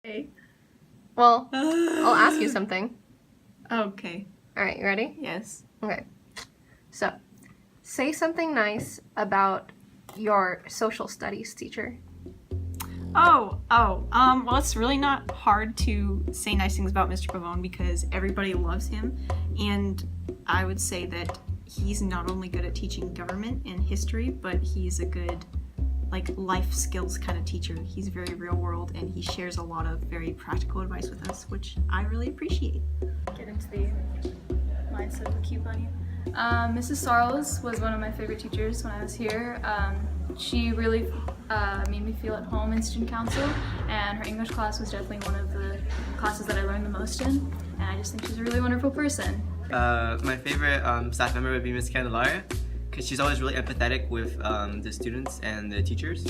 Okay. Well, I'll ask you something. Okay. All right, you ready? Yes. Okay. So, say something nice about your social studies teacher. Well, it's really not hard to say nice things about Mr. Pavone because everybody loves him, and I would say that he's not only good at teaching government and history, but he's a good, life skills kind of teacher. He's very real world, and he shares a lot of very practical advice with us, which I really appreciate. Get into the mindset of a cute bunny. Mrs. Sorrells was one of my favorite teachers when I was here. She really made me feel at home in student council, and her English class was definitely one of the classes that I learned the most in, and I just think she's a really wonderful person. My favorite staff member would be Miss Candelaria, because she's always really empathetic with the students and the teachers.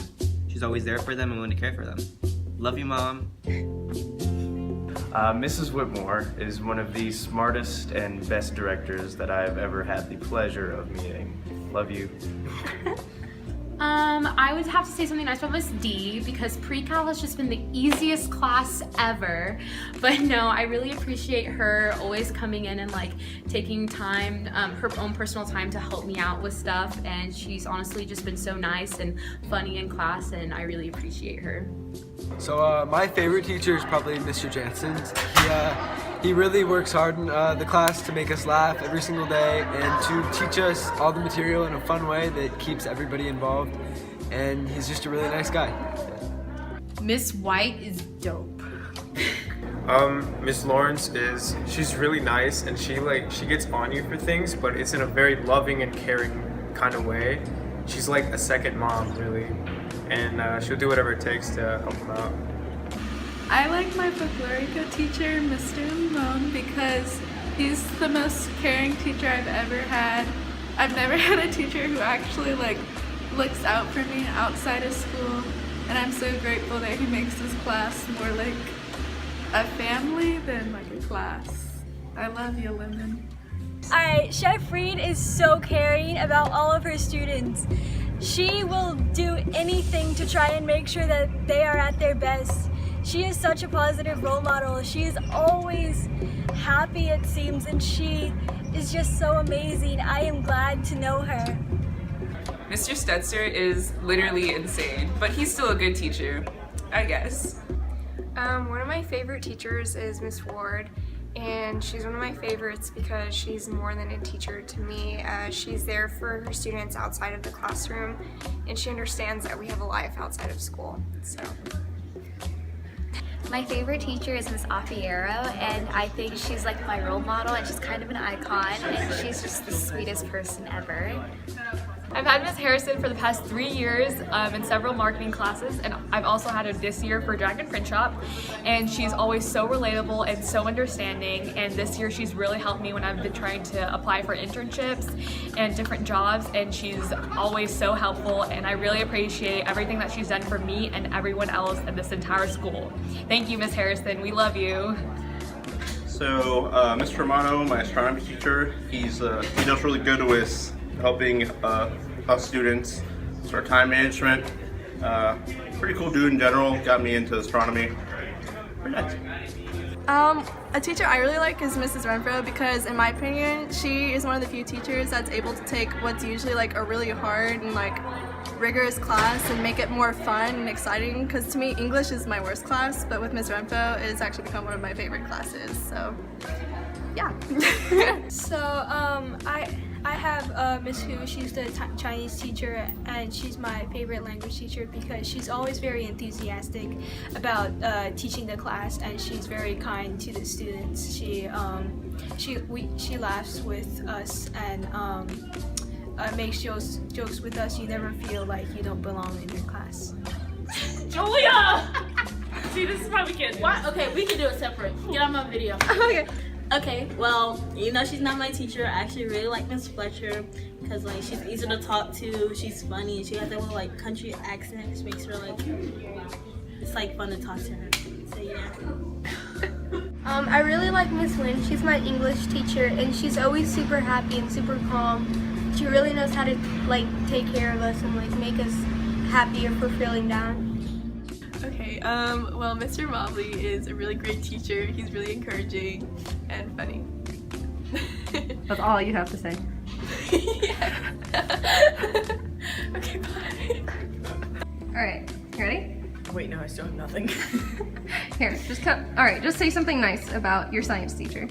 She's always there for them and willing to care for them. Love you, Mom. Mrs. Whitmore is one of the smartest and best directors that I've ever had the pleasure of meeting. Love you. I would have to say something nice about Miss D because pre-cal has just been the easiest class ever. But no, I really appreciate her always coming in and taking time, her own personal time to help me out with stuff. And she's honestly just been so nice and funny in class, and I really appreciate her. So my favorite teacher is probably Mr. Jansen. He really works hard in the class to make us laugh every single day and to teach us all the material in a fun way that keeps everybody involved. And he's just a really nice guy. Miss White is dope. Miss Lawrence she's really nice, and she gets on you for things, but it's in a very loving and caring kind of way. She's like a second mom, really, and she'll do whatever it takes to help them out. I like my folklorica teacher, Mr. Limon, because he's the most caring teacher I've ever had. I've never had a teacher who actually looks out for me outside of school, and I'm so grateful that he makes this class more like a family than like a class. I love you, Lemon. Alright, Chef Reed is so caring about all of her students. She will do anything to try and make sure that they are at their best. She is such a positive role model. She is always happy, it seems, and she is just so amazing. I am glad to know her. Mr. Stetzer is literally insane, but he's still a good teacher, I guess. One of my favorite teachers is Miss Ward, and she's one of my favorites because she's more than a teacher to me. She's there for her students outside of the classroom, and she understands that we have a life outside of school. So. My favorite teacher is Miss Afiero, and I think she's like my role model, and she's kind of an icon, and she's just the sweetest person ever. I've had Miss Harrison for the past 3 years in several marketing classes, and I've also had her this year for Dragon Print Shop, and she's always so relatable and so understanding, and this year she's really helped me when I've been trying to apply for internships and different jobs, and she's always so helpful, and I really appreciate everything that she's done for me and everyone else in this entire school. Thank you, Miss Harrison. We love you. So, Mr. Romano, my astronomy teacher, he does really good with helping us students. So our time management, pretty cool dude in general, got me into astronomy. Pretty nice. A teacher I really like is Mrs. Renfro because, in my opinion, she is one of the few teachers that's able to take what's usually a really hard and rigorous class and make it more fun and exciting, because to me English is my worst class, but with Ms. Renfro it's actually become one of my favorite classes, so yeah. So I have Miss Hu. She's the Chinese teacher, and she's my favorite language teacher because she's always very enthusiastic about teaching the class, and she's very kind to the students. She laughs with us and makes jokes with us. You never feel like you don't belong in your class. Julia! See, this is why we can't. What? Okay, we can do it separate. Get on my video. Okay. Okay, well, she's not my teacher. I actually really like Miss Fletcher because she's easy to talk to. She's funny. She has that little country accent, which makes her it's fun to talk to her. So yeah. I really like Miss Lynn. She's my English teacher, and she's always super happy and super calm. She really knows how to take care of us and make us happy if we're feeling down. Okay. Okay, well, Mr. Mobley is a really great teacher. He's really encouraging and funny. That's all you have to say. Okay, bye. Alright, you ready? Wait, no, I still have nothing. Here, just come. Alright, just say something nice about your science teacher.